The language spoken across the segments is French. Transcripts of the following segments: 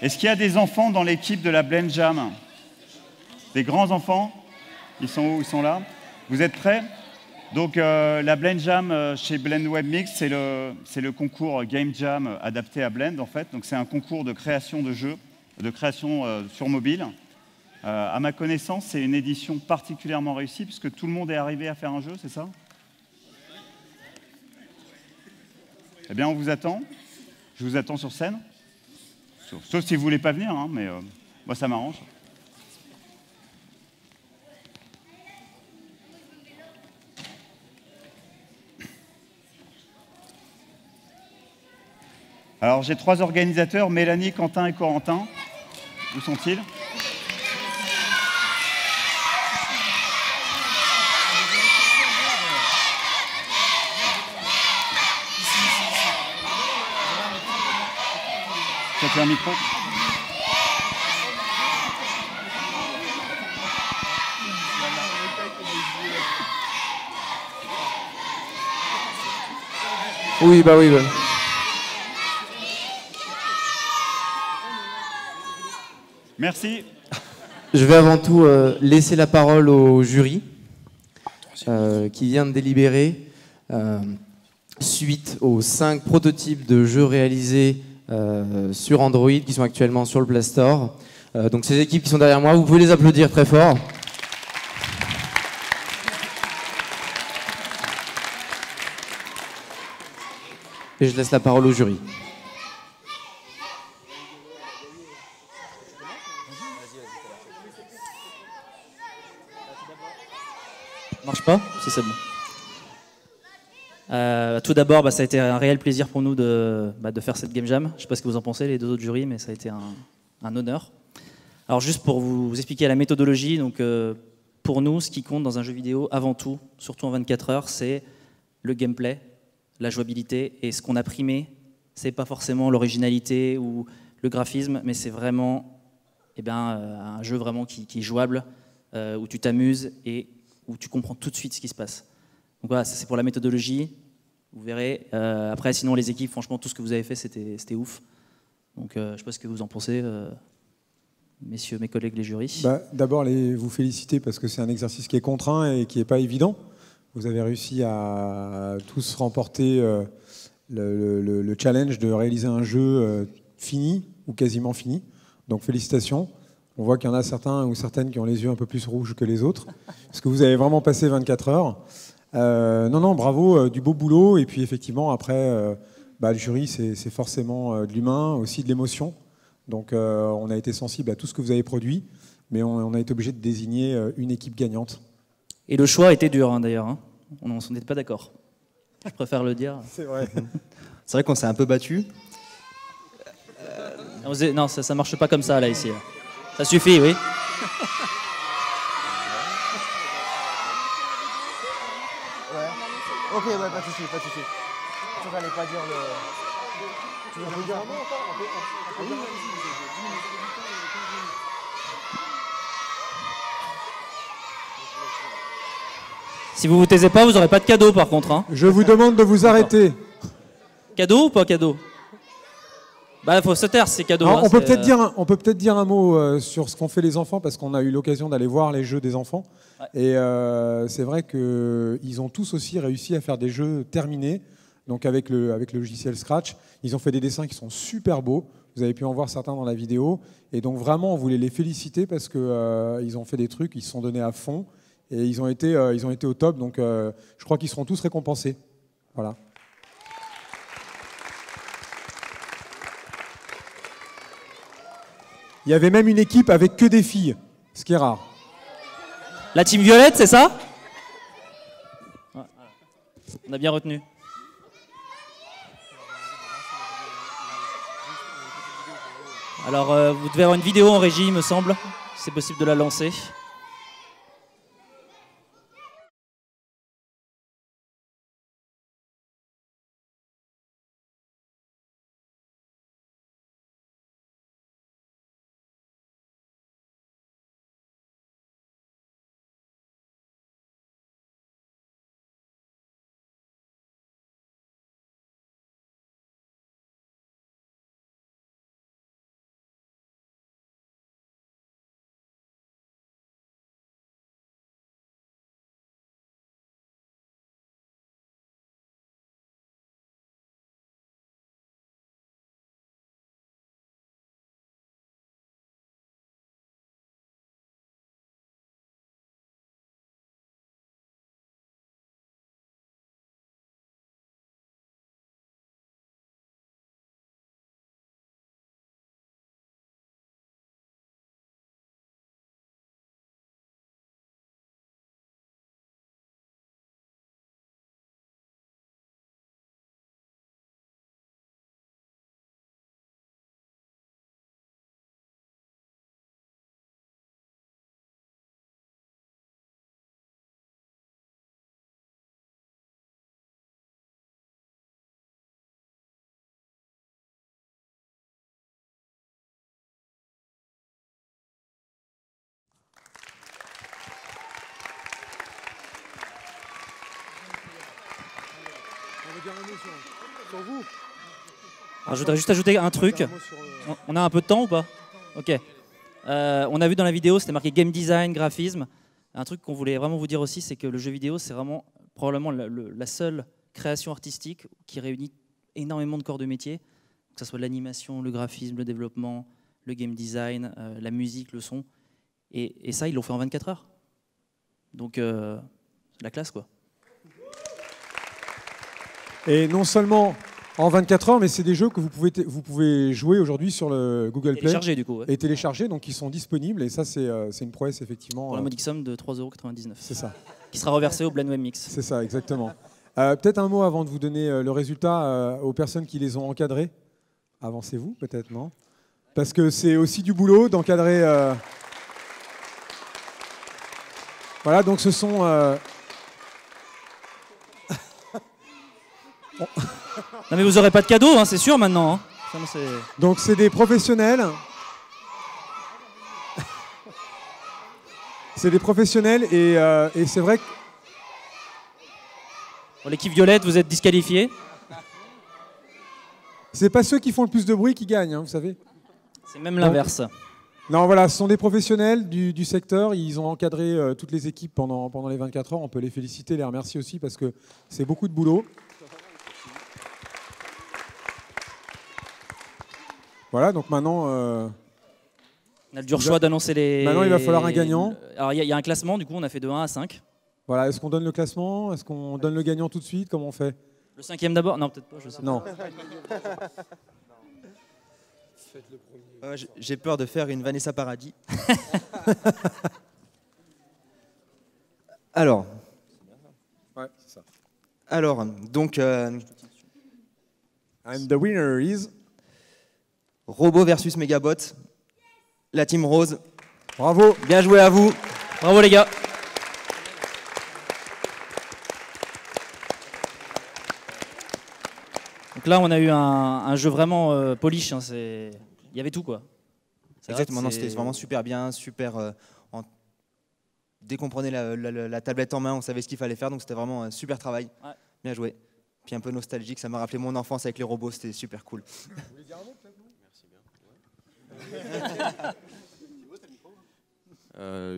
Est-ce qu'il y a des enfants dans l'équipe de la Blend Jam? Des grands enfants? Ils sont où? Ils sont là. Vous êtes prêts? Donc la Blend Jam chez Blend Web Mix, c'est le concours Game Jam adapté à Blend en fait. Donc c'est un concours de création de jeux, de création sur mobile. À ma connaissance, c'est une édition particulièrement réussie puisque tout le monde est arrivé à faire un jeu, c'est ça? Eh bien, on vous attend. Je vous attends sur scène. Sauf si vous ne voulez pas venir, hein, mais moi, ça m'arrange. Alors, j'ai 3 organisateurs, Mélanie, Quentin et Corentin. Où sont-ils? Ça fait un micro. Oui, bah oui. Bah. Merci. Je vais avant tout laisser la parole au jury qui vient de délibérer suite aux 5 prototypes de jeux réalisés sur Android qui sont actuellement sur le Play Store. Donc ces équipes qui sont derrière moi, vous pouvez les applaudir très fort. Et je laisse la parole au jury. Marche pas? Si c'est bon. Tout d'abord, ça a été un réel plaisir pour nous de faire cette Game Jam. Je ne sais pas ce que vous en pensez, les 2 autres jurys, mais ça a été un honneur. Alors juste pour vous expliquer la méthodologie, donc, pour nous, ce qui compte dans un jeu vidéo, avant tout, surtout en 24 heures, c'est le gameplay, la jouabilité. Et ce qu'on a primé, ce n'est pas forcément l'originalité ou le graphisme, mais c'est vraiment un jeu vraiment qui est jouable, où tu t'amuses et où tu comprends tout de suite ce qui se passe. Donc voilà, ça c'est pour la méthodologie, vous verrez. Après, sinon les équipes, franchement, tout ce que vous avez fait, c'était ouf. Donc je ne sais pas ce que vous en pensez, messieurs, mes collègues, les jurys. D'abord, vous féliciter parce que c'est un exercice qui est contraint et qui n'est pas évident. Vous avez réussi à tous remporter le challenge de réaliser un jeu fini ou quasiment fini. Donc félicitations. On voit qu'il y en a certains ou certaines qui ont les yeux un peu plus rouges que les autres, parce que vous avez vraiment passé 24 heures. Non, bravo, du beau boulot. Et puis effectivement, après, le jury, c'est forcément de l'humain, aussi de l'émotion. Donc on a été sensible à tout ce que vous avez produit, mais on a été obligé de désigner une équipe gagnante. Et le choix était dur, hein, d'ailleurs. Hein. On n'était pas d'accord. Je préfère le dire. C'est vrai. C'est vrai qu'on s'est un peu battu. Non, ça marche pas comme ça, là, ici. Ça suffit, oui. Ok, pas de soucis, pas de soucis. Tu n'allais pas dire le... Tu veux dire un mot encore? Si vous vous taisez pas, vous n'aurez pas de cadeau, par contre. Hein. Je vous demande de vous arrêter. Cadeau ou pas cadeau? Il faut se taire, c'est cadeau. On peut peut-être dire un mot sur ce qu'ont fait les enfants, parce qu'on a eu l'occasion d'aller voir les jeux des enfants. Ouais. Et c'est vrai qu'ils ont tous aussi réussi à faire des jeux terminés, donc avec le logiciel Scratch. Ils ont fait des dessins qui sont super beaux. Vous avez pu en voir certains dans la vidéo. Et donc vraiment, on voulait les féliciter parce qu'ils ont fait des trucs, ils se sont donnés à fond. Et ils ont été au top. Donc je crois qu'ils seront tous récompensés. Voilà. Il y avait même une équipe avec que des filles, ce qui est rare. La team violette, c'est ça? On a bien retenu. Alors, vous devez avoir une vidéo en régie, il me semble. C'est possible de la lancer. dire un mot sur vous. Alors, je voudrais juste ajouter un truc. On a un peu de temps ou pas? Ok. On a vu dans la vidéo, c'était marqué game design, graphisme. Un truc qu'on voulait vraiment vous dire aussi, c'est que le jeu vidéo, c'est vraiment probablement la seule création artistique qui réunit énormément de corps de métier, que ce soit l'animation, le graphisme, le développement, le game design, la musique, le son. Et ça, ils l'ont fait en 24 heures. Donc, la classe, quoi. Et non seulement en 24 heures, mais c'est des jeux que vous pouvez jouer aujourd'hui sur le Google Play. Télécharger, du coup. Ouais. Et télécharger, donc ils sont disponibles. Et ça, c'est une prouesse, effectivement. Pour la modique somme de 3,99 €. C'est ça. Qui sera reversé au Blend Web Mix. C'est ça, exactement. Peut-être un mot avant de vous donner le résultat aux personnes qui les ont encadrés. Avancez-vous, peut-être, non? Parce que c'est aussi du boulot d'encadrer... Voilà, donc ce sont... Non mais vous n'aurez pas de cadeau, hein, c'est sûr maintenant. Hein. Donc c'est des professionnels. C'est des professionnels et c'est vrai que... Pour l'équipe violette, vous êtes disqualifiés. C'est pas ceux qui font le plus de bruit qui gagnent, hein, vous savez. C'est même l'inverse. Non, voilà, ce sont des professionnels du secteur. Ils ont encadré toutes les équipes pendant les 24 heures. On peut les féliciter, les remercier aussi parce que c'est beaucoup de boulot. Voilà, donc maintenant... On a le dur choix d'annoncer les... Maintenant, il va falloir un gagnant. Alors, il y a un classement, du coup, on a fait de 1 à 5. Voilà, est-ce qu'on donne le classement? Est-ce qu'on donne le gagnant tout de suite? Comment on fait? Le 5e d'abord? Non, peut-être pas, je sais pas. Non. J'ai peur de faire une Vanessa Paradis. Alors. Ouais, c'est ça. Alors, donc... And the winner is... Robot versus Megabot. La team Rose. Bravo. Bien joué à vous. Bravo les gars. Donc là, on a eu un jeu vraiment polish. Hein, il y avait tout, quoi. Exactement, non, c'était vraiment super bien, super... Dès qu'on prenait la tablette en main, on savait ce qu'il fallait faire, donc c'était vraiment un super travail. Ouais. Bien joué. Puis un peu nostalgique, ça m'a rappelé mon enfance avec les robots, c'était super cool. Vous voulez dire un mot peut-être?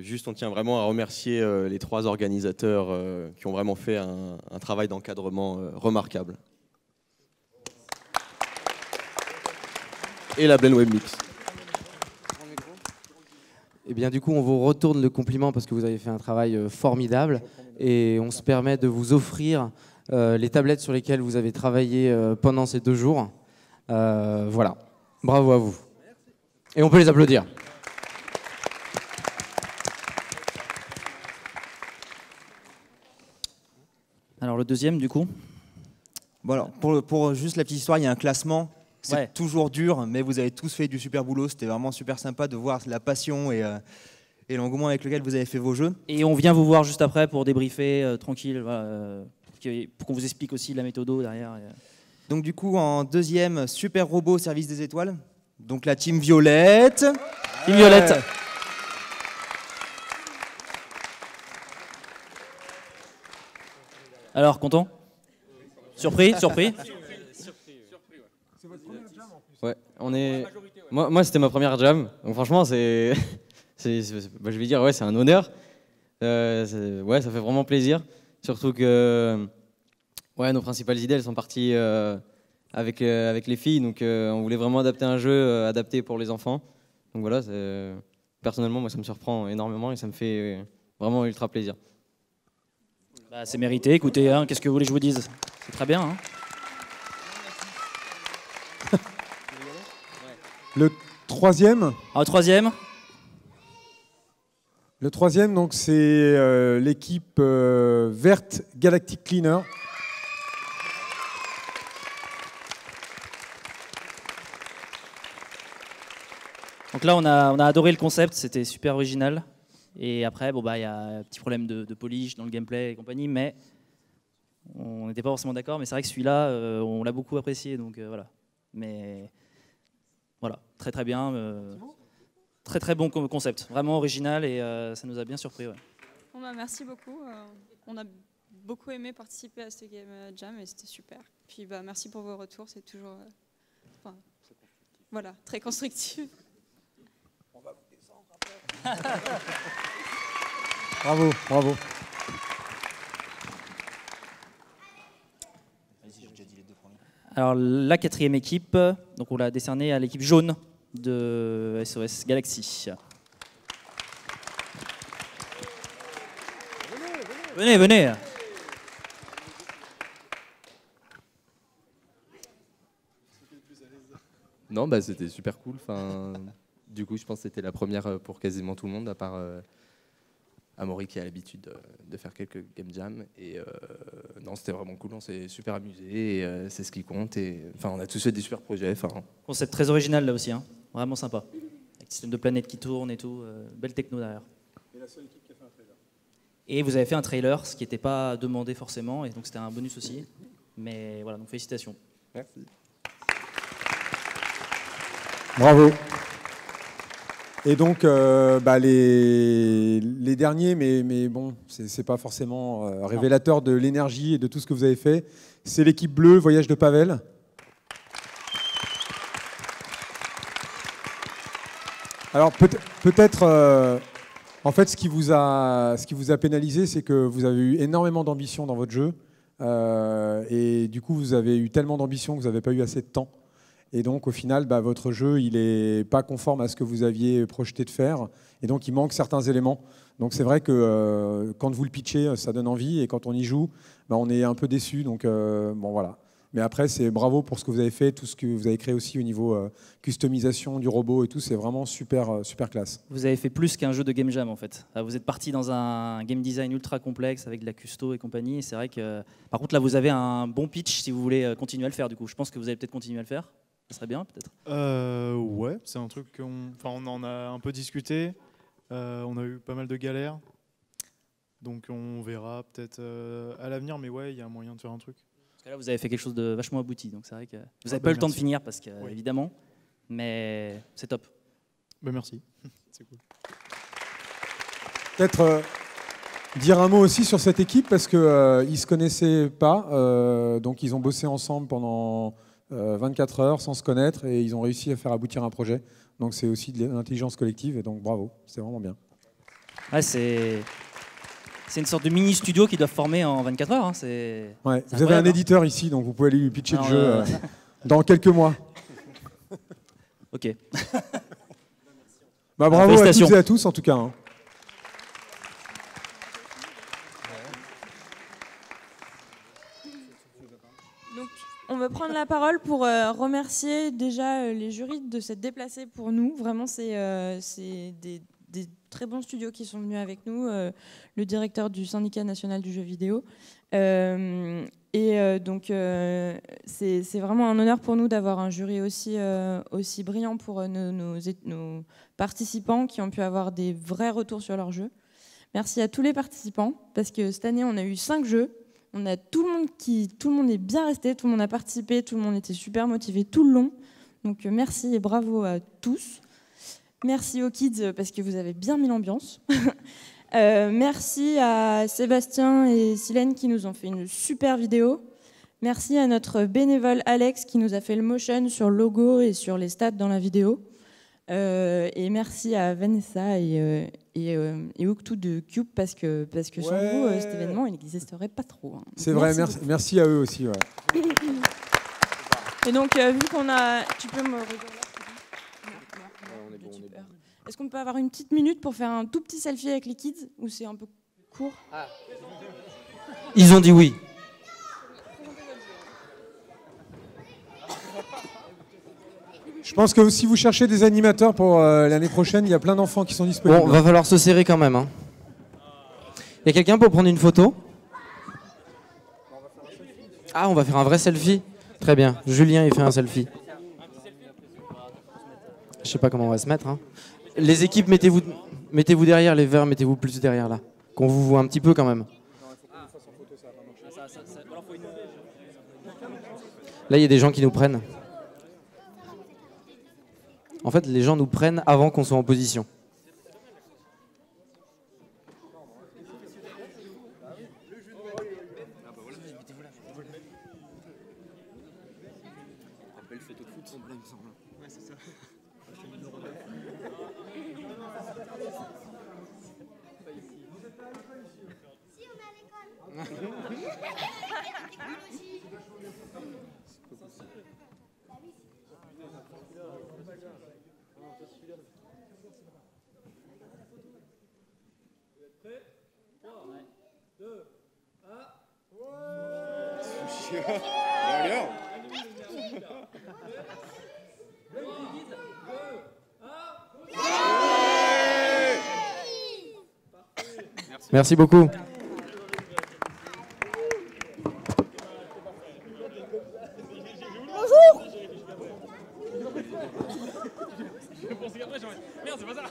Juste, on tient vraiment à remercier les 3 organisateurs qui ont vraiment fait un travail d'encadrement remarquable. Et la Blend Web Mix. Et bien du coup, on vous retourne le compliment parce que vous avez fait un travail formidable et on se permet de vous offrir les tablettes sur lesquelles vous avez travaillé pendant ces 2 jours. Voilà, bravo à vous. Et on peut les applaudir. Alors le deuxième, du coup. Bon alors, pour juste la petite histoire, il y a un classement. C'est toujours dur, mais vous avez tous fait du super boulot. C'était vraiment super sympa de voir la passion et l'engouement avec lequel vous avez fait vos jeux. Et on vient vous voir juste après pour débriefer tranquille, voilà, pour qu'on vous explique aussi la méthodo derrière. Donc du coup, en deuxième, super robot service des étoiles. Donc la team Violette. Team Violette. Alors, content? Surpris? Surpris? Ouais, on est. Moi c'était ma première jam. Donc franchement, je vais dire, ouais, c'est un honneur. Ouais, ça fait vraiment plaisir. Surtout que, ouais, nos principales idées, elles sont parties avec les filles. Donc on voulait vraiment adapter un jeu adapté pour les enfants. Donc voilà, personnellement, moi, ça me surprend énormément et ça me fait vraiment ultra plaisir. Bah, c'est mérité. Écoutez, hein, qu'est-ce que vous voulez que je vous dise? C'est très bien. Hein. Le troisième. Ah, troisième. Le troisième, donc c'est l'équipe verte Galactic Cleaner. Donc là, on a adoré le concept, c'était super original. Et après, bon, bah, y a un petit problème de polish dans le gameplay et compagnie, mais on n'était pas forcément d'accord. Mais c'est vrai que celui-là, on l'a beaucoup apprécié, donc voilà. Mais voilà, très très bien, très très bon concept, vraiment original et ça nous a bien surpris. Ouais. Bon, bah, merci beaucoup, on a beaucoup aimé participer à ce Game Jam et c'était super. Puis merci pour vos retours, c'est toujours voilà, très constructif. On va vous descendre après. Bravo, bravo. Alors la 4e équipe, donc on l'a décernée à l'équipe jaune de SOS Galaxy. Venez, venez. Non, bah, c'était super cool. Enfin, du coup, je pense que c'était la première pour quasiment tout le monde, à part Amaury qui a l'habitude de faire quelques game jams. Et non, c'était vraiment cool. On s'est super amusé. Et c'est ce qui compte. Et enfin, on a tous fait des super projets. Enfin, Concept très original là aussi, hein. Vraiment sympa. Avec système de planètes qui tourne et tout. Belle techno derrière. Et la seule équipe qui a fait un trailer. Et vous avez fait un trailer, ce qui n'était pas demandé forcément, et donc c'était un bonus aussi. Mais voilà, donc félicitations. merci. Bravo. Et donc, les derniers, mais bon, c'est pas forcément révélateur de l'énergie et de tout ce que vous avez fait. C'est l'équipe bleue, Voyage de Pavel. Alors peut-être, en fait, ce qui vous a pénalisé, c'est que vous avez eu énormément d'ambition dans votre jeu. Et du coup, vous avez eu tellement d'ambition que vous n'avez pas eu assez de temps. Et donc, au final, votre jeu, il n'est pas conforme à ce que vous aviez projeté de faire. Et donc, il manque certains éléments. Donc, c'est vrai que quand vous le pitchez, ça donne envie. Et quand on y joue, on est un peu déçu. Donc, bon, voilà. Mais après, c'est bravo pour ce que vous avez fait, tout ce que vous avez créé aussi au niveau customisation du robot et tout. C'est vraiment super, super classe. Vous avez fait plus qu'un jeu de game jam en fait. Vous êtes parti dans un game design ultra complexe avec de la custo et compagnie. Et c'est vrai que, par contre, là, vous avez un bon pitch si vous voulez continuer à le faire. Du coup, je pense que vous allez peut-être continuer à le faire. Ça serait bien, peut-être. Ouais, c'est un truc on en a un peu discuté. On a eu pas mal de galères. Donc on verra peut-être à l'avenir. Mais ouais, il y a moyen de faire un truc. Parce que là, vous avez fait quelque chose de vachement abouti. Donc c'est vrai que vous n'avez pas eu le temps de finir, parce que, oui. évidemment. Mais c'est top. Merci. C'est cool. Peut-être dire un mot aussi sur cette équipe, parce qu'ils ne se connaissaient pas. Donc ils ont bossé ensemble pendant 24 heures sans se connaître et ils ont réussi à faire aboutir un projet. Donc c'est aussi de l'intelligence collective et donc bravo, c'est vraiment bien. Ouais, c'est une sorte de mini studio qu'ils doivent former en 24 heures. Hein. Ouais, vous avez un éditeur ici, donc vous pouvez aller lui pitcher le jeu dans quelques mois. Ok. Bravo à toutes et à tous en tout cas. Hein. On veut prendre la parole pour remercier déjà les jurys de s'être déplacés pour nous. Vraiment, c'est des très bons studios qui sont venus avec nous. Le directeur du syndicat national du jeu vidéo. Donc, c'est vraiment un honneur pour nous d'avoir un jury aussi brillant pour nos participants qui ont pu avoir des vrais retours sur leur jeu. Merci à tous les participants, parce que cette année, on a eu 5 jeux. On a tout le monde est bien resté, tout le monde a participé, tout le monde était super motivé tout le long. Donc merci et bravo à tous. Merci aux kids parce que vous avez bien mis l'ambiance. Merci à Sébastien et Silène qui nous ont fait une super vidéo. Merci à notre bénévole Alex qui nous a fait le motion sur le logo et sur les stats dans la vidéo. Et merci à Vanessa et Octu de Cube parce que sans vous, cet événement il n'existerait pas trop. Hein. C'est vrai, merci à eux aussi. Ouais. Et donc, vu qu'on a... Tu peux me regarder là. Est-ce qu'on peut avoir une petite minute pour faire un tout petit selfie avec les kids ou c'est un peu court? Ils ont dit oui. Je pense que si vous cherchez des animateurs pour l'année prochaine, il y a plein d'enfants qui sont disponibles. Bon, va falloir se serrer quand même. Hein. Y a quelqu'un pour prendre une photo? Ah, on va faire un vrai selfie? Très bien. Julien, il fait un selfie. Je sais pas comment on va se mettre. Hein. Les équipes, mettez-vous derrière, les verts, mettez-vous plus derrière là. Qu'on vous voit un petit peu quand même. Là, il y a des gens qui nous prennent. En fait, les gens nous prennent avant qu'on soit en position. belle fête au foot. Il me semble. Ouais, c'est ça. Si, on est à l'école. Merci beaucoup. Bonjour. Merde, c'est pas ça.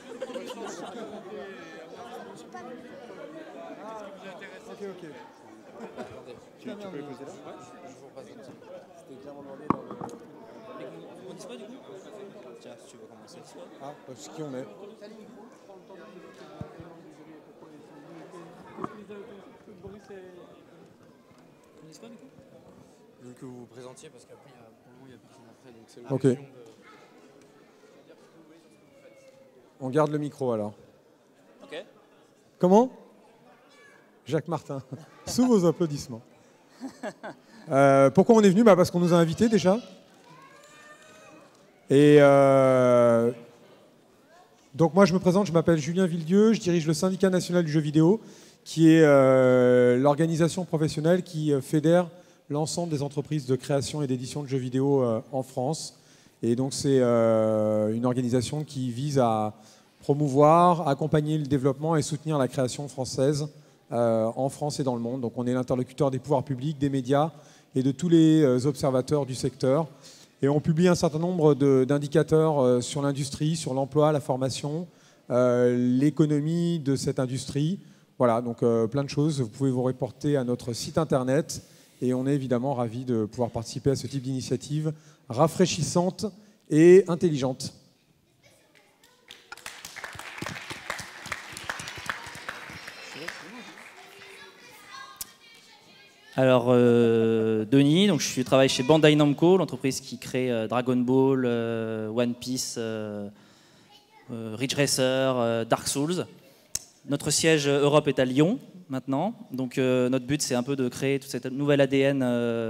Ok. Tu peux les poser là? C'était clairement demandé dans le... On dit quoi du coup? Tiens, si tu veux commencer. Ah, parce qui on est. Vu que vous vous présentiez, parce qu'après, pour le moment, il n'y a personne après, donc c'est Ok. l'occasion de... On garde le micro alors. Ok. Comment? Jacques Martin. Sous vos applaudissements. Pourquoi on est venu? Parce qu'on nous a invités déjà. Et donc moi je me présente, je m'appelle Julien Villedieu, je dirige le syndicat national du jeu vidéo, qui est l'organisation professionnelle qui fédère l'ensemble des entreprises de création et d'édition de jeux vidéo en France. Et donc c'est une organisation qui vise à promouvoir, accompagner le développement et soutenir la création française en France et dans le monde. Donc on est l'interlocuteur des pouvoirs publics, des médias et de tous les observateurs du secteur. Et on publie un certain nombre d'indicateurs sur l'industrie, sur l'emploi, la formation, l'économie de cette industrie. Voilà, donc plein de choses. Vous pouvez vous reporter à notre site internet. Et on est évidemment ravis de pouvoir participer à ce type d'initiative rafraîchissante et intelligente. Alors, Denis, donc je travaille chez Bandai Namco, l'entreprise qui crée Dragon Ball, One Piece, Ridge Racer, Dark Souls. Notre siège Europe est à Lyon maintenant. Donc, notre but, c'est un peu de créer toute cette nouvelle ADN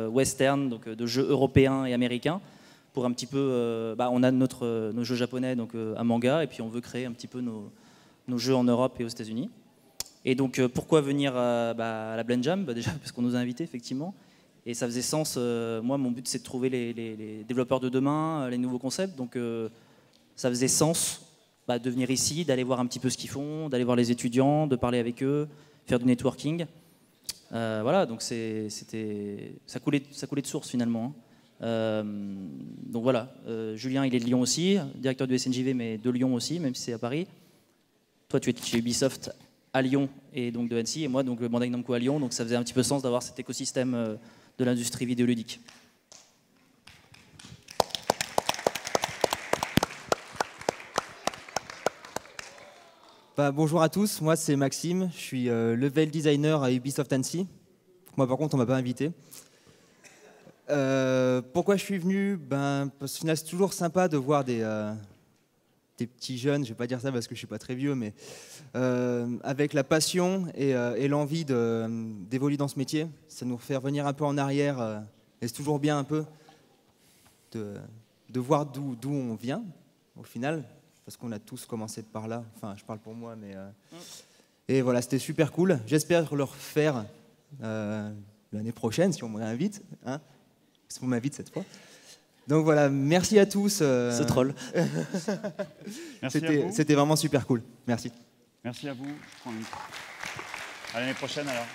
western, donc de jeux européens et américains. Pour un petit peu, on a nos jeux japonais, donc un manga, et puis on veut créer un petit peu nos jeux en Europe et aux États-Unis. Et donc, pourquoi venir à la Blend Jam? Déjà, parce qu'on nous a invités, effectivement. Et ça faisait sens. Moi, mon but, c'est de trouver les développeurs de demain, les nouveaux concepts. Donc, ça faisait sens de venir ici, d'aller voir un petit peu ce qu'ils font, d'aller voir les étudiants, de parler avec eux, faire du networking. Voilà, donc ça coulait de source, finalement. Donc voilà, Julien, il est de Lyon aussi, directeur du SNJV, mais de Lyon aussi, même si c'est à Paris. Toi, tu es chez Ubisoft à Lyon et donc de Annecy, et moi donc Bandai Namco à Lyon, donc ça faisait un petit peu sens d'avoir cet écosystème de l'industrie vidéoludique. Bonjour à tous, moi c'est Maxime, je suis level designer à Ubisoft Annecy. Moi par contre on m'a pas invité. Pourquoi je suis venu? Parce que c'est toujours sympa de voir des petits jeunes, je vais pas dire ça parce que je suis pas très vieux, mais avec la passion et l'envie d'évoluer dans ce métier. Ça nous fait revenir un peu en arrière et c'est toujours bien un peu de voir d'où on vient au final, parce qu'on a tous commencé par là, enfin je parle pour moi, mais et voilà, c'était super cool. J'espère le refaire l'année prochaine si on me réinvite, hein, si on m'invite cette fois. Donc voilà, merci à tous. Ce troll. C'était vraiment super cool. Merci. Merci à vous. À l'année prochaine alors.